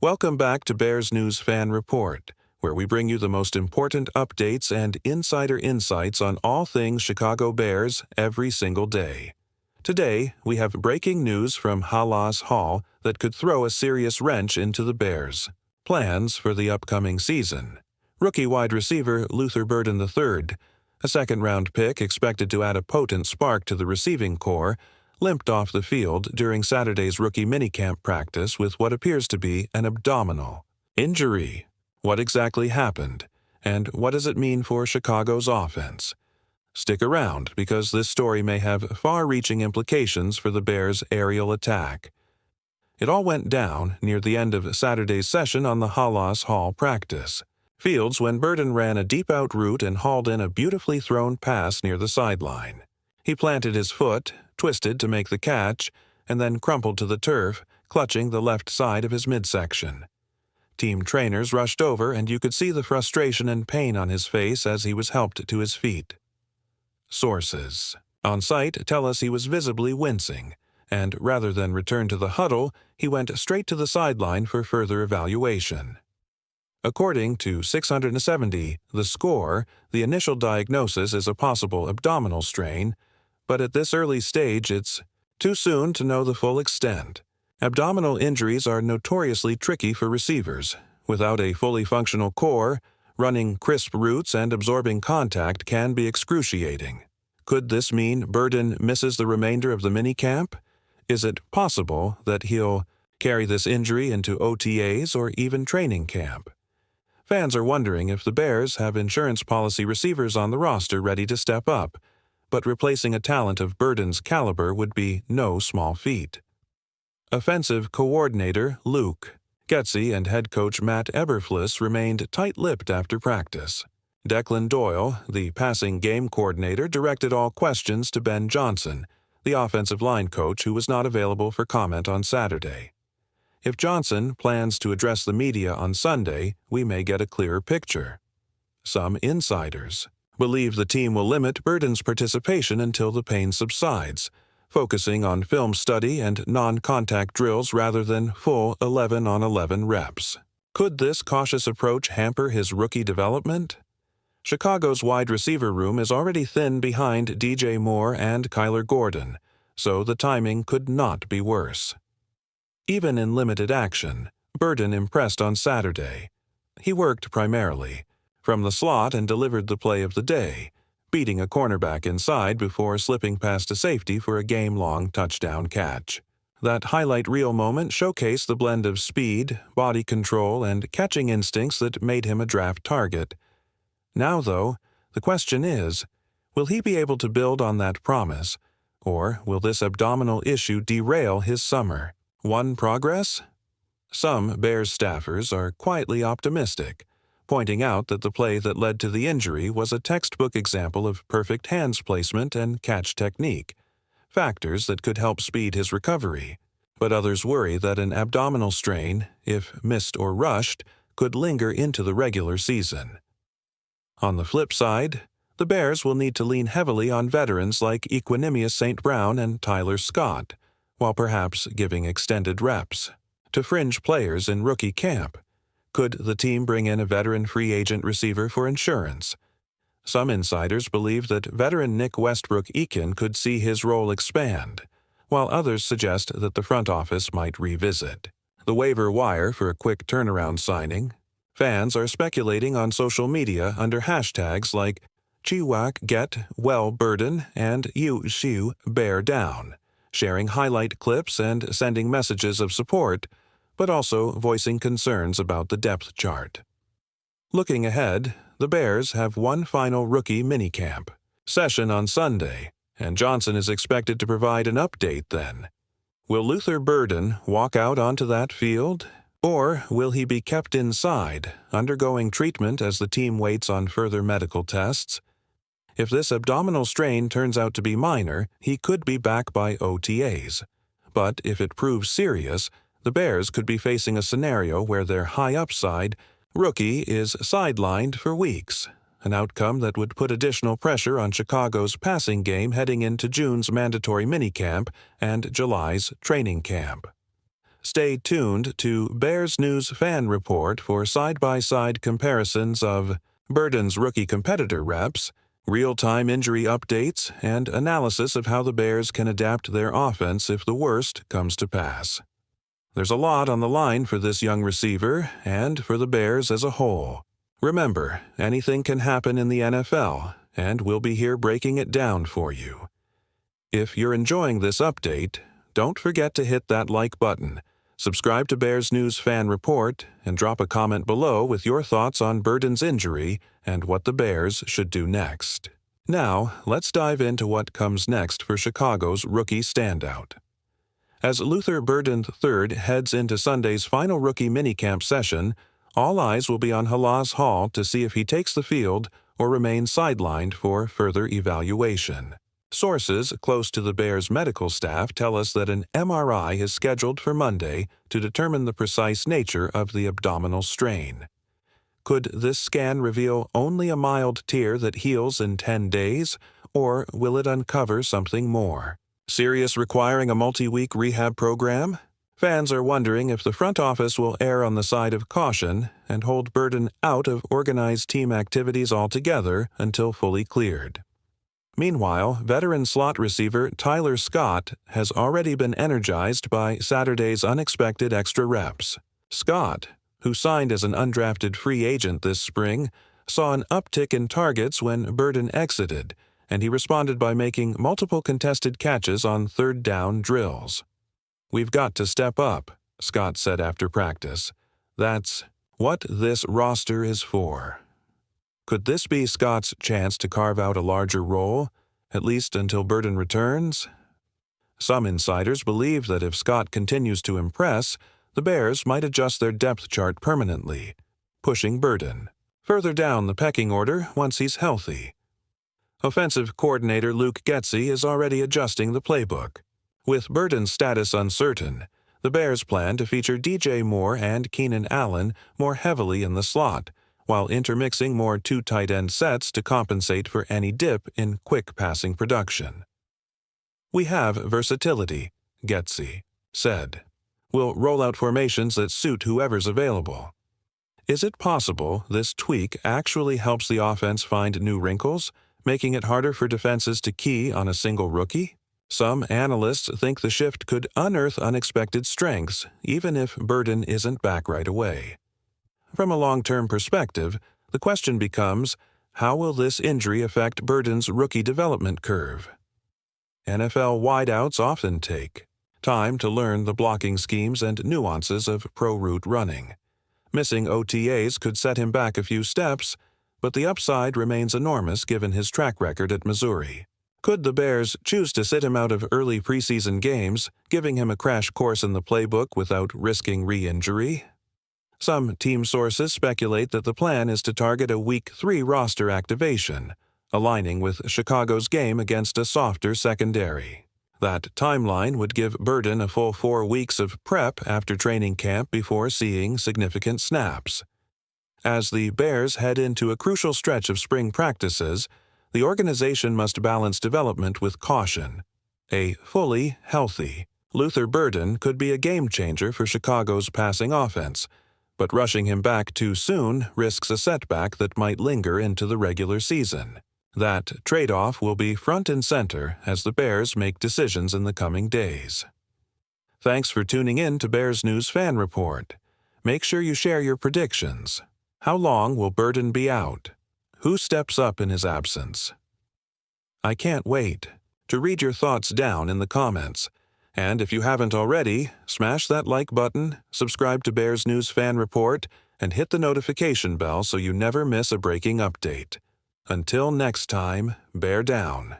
Welcome back to Bears News Fan Report, where we bring you the most important updates and insider insights on all things Chicago Bears every single day. Today, we have breaking news from Halas Hall that could throw a serious wrench into the Bears' plans for the upcoming season. Rookie wide receiver Luther Burden III, a second-round pick expected to add a potent spark to the receiving corps, limped off the field during Saturday's rookie minicamp practice with what appears to be an abdominal injury. What exactly happened, and what does it mean for Chicago's offense? Stick around, because this story may have far-reaching implications for the Bears' aerial attack. It all went down near the end of Saturday's session on the Halas Hall practice fields when Burden ran a deep-out route and hauled in a beautifully thrown pass near the sideline. He planted his foot, twisted to make the catch, and then crumpled to the turf, clutching the left side of his midsection. Team trainers rushed over, and you could see the frustration and pain on his face as he was helped to his feet. Sources on site tell us he was visibly wincing, and rather than return to the huddle, he went straight to the sideline for further evaluation. According to 670, The Score, the initial diagnosis is a possible abdominal strain, but at this early stage it's too soon to know the full extent. Abdominal injuries are notoriously tricky for receivers. Without a fully functional core, running crisp routes and absorbing contact can be excruciating. Could this mean Burden misses the remainder of the minicamp? Is it possible that he'll carry this injury into OTAs or even training camp? Fans are wondering if the Bears have insurance policy receivers on the roster ready to step up, but replacing a talent of Burden's caliber would be no small feat. Offensive coordinator Luke Getsy and head coach Matt Eberflus remained tight-lipped after practice. Declan Doyle, the passing game coordinator, directed all questions to Ben Johnson, the offensive line coach who was not available for comment on Saturday. If Johnson plans to address the media on Sunday, we may get a clearer picture. Some insiders believe the team will limit Burden's participation until the pain subsides, focusing on film study and non-contact drills rather than full 11-on-11 reps. Could this cautious approach hamper his rookie development? Chicago's wide receiver room is already thin behind DJ Moore and Kyler Gordon, so the timing could not be worse. Even in limited action, Burden impressed on Saturday. He worked primarily from the slot and delivered the play of the day, beating a cornerback inside before slipping past a safety for a game-long touchdown catch. That highlight reel moment showcased the blend of speed, body control, and catching instincts that made him a draft target. Now, though, the question is, will he be able to build on that promise, or will this abdominal issue derail his summer? One progress? Some Bears staffers are quietly optimistic, pointing out that the play that led to the injury was a textbook example of perfect hands placement and catch technique, factors that could help speed his recovery. But others worry that an abdominal strain, if missed or rushed, could linger into the regular season. On the flip side, the Bears will need to lean heavily on veterans like Equanimeous St. Brown and Tyler Scott, while perhaps giving extended reps to fringe players in rookie camp. Could the team bring in a veteran free agent receiver for insurance? Some insiders believe that veteran Nick Westbrook-Eakin could see his role expand, while others suggest that the front office might revisit the waiver wire for a quick turnaround signing. Fans are speculating on social media under hashtags like Chiwak Get Well Burden and You Shiu Bear Down, sharing highlight clips and sending messages of support, but also voicing concerns about the depth chart. Looking ahead, the Bears have one final rookie minicamp session on Sunday, and Johnson is expected to provide an update then. Will Luther Burden walk out onto that field, or will he be kept inside, undergoing treatment as the team waits on further medical tests? If this abdominal strain turns out to be minor, he could be back by OTAs. But if it proves serious, the Bears could be facing a scenario where their high upside rookie is sidelined for weeks, an outcome that would put additional pressure on Chicago's passing game heading into June's mandatory minicamp and July's training camp. Stay tuned to Bears News Fan Report for side-by-side comparisons of Burden's rookie competitor reps, real-time injury updates, and analysis of how the Bears can adapt their offense if the worst comes to pass. There's a lot on the line for this young receiver and for the Bears as a whole. Remember, anything can happen in the NFL, and we'll be here breaking it down for you. If you're enjoying this update, don't forget to hit that like button, subscribe to Bears News Fan Report, and drop a comment below with your thoughts on Burden's injury and what the Bears should do next. Now, let's dive into what comes next for Chicago's rookie standout. As Luther Burden III heads into Sunday's final rookie minicamp session, all eyes will be on Halas Hall to see if he takes the field or remains sidelined for further evaluation. Sources close to the Bears' medical staff tell us that an MRI is scheduled for Monday to determine the precise nature of the abdominal strain. Could this scan reveal only a mild tear that heals in 10 days, or will it uncover something more? Serious, requiring a multi-week rehab program? Fans are wondering if the front office will err on the side of caution and hold Burden out of organized team activities altogether until fully cleared. Meanwhile, veteran slot receiver Tyler Scott has already been energized by Saturday's unexpected extra reps. Scott, who signed as an undrafted free agent this spring, saw an uptick in targets when Burden exited, and he responded by making multiple contested catches on third-down drills. "We've got to step up," Scott said after practice. "That's what this roster is for." Could this be Scott's chance to carve out a larger role, at least until Burden returns? Some insiders believe that if Scott continues to impress, the Bears might adjust their depth chart permanently, pushing Burden further down the pecking order once he's healthy. Offensive coordinator Luke Getsy is already adjusting the playbook. With Burden's status uncertain, the Bears plan to feature DJ Moore and Keenan Allen more heavily in the slot, while intermixing more two tight end sets to compensate for any dip in quick passing production. "We have versatility," Getsy said. "We'll roll out formations that suit whoever's available." Is it possible this tweak actually helps the offense find new wrinkles, making it harder for defenses to key on a single rookie? Some analysts think the shift could unearth unexpected strengths, even if Burden isn't back right away. From a long-term perspective, the question becomes, how will this injury affect Burden's rookie development curve? NFL wideouts often take time to learn the blocking schemes and nuances of pro route running. Missing OTAs could set him back a few steps, but the upside remains enormous given his track record at Missouri. Could the Bears choose to sit him out of early preseason games, giving him a crash course in the playbook without risking re-injury? Some team sources speculate that the plan is to target a Week 3 roster activation, aligning with Chicago's game against a softer secondary. That timeline would give Burden a full 4 weeks of prep after training camp before seeing significant snaps. As the Bears head into a crucial stretch of spring practices, the organization must balance development with caution. A fully healthy Luther Burden could be a game-changer for Chicago's passing offense, but rushing him back too soon risks a setback that might linger into the regular season. That trade-off will be front and center as the Bears make decisions in the coming days. Thanks for tuning in to Bears News Fan Report. Make sure you share your predictions. How long will Burden be out? Who steps up in his absence? I can't wait to read your thoughts down in the comments. And if you haven't already, smash that like button, subscribe to Bears News Fan Report, and hit the notification bell so you never miss a breaking update. Until next time, bear down.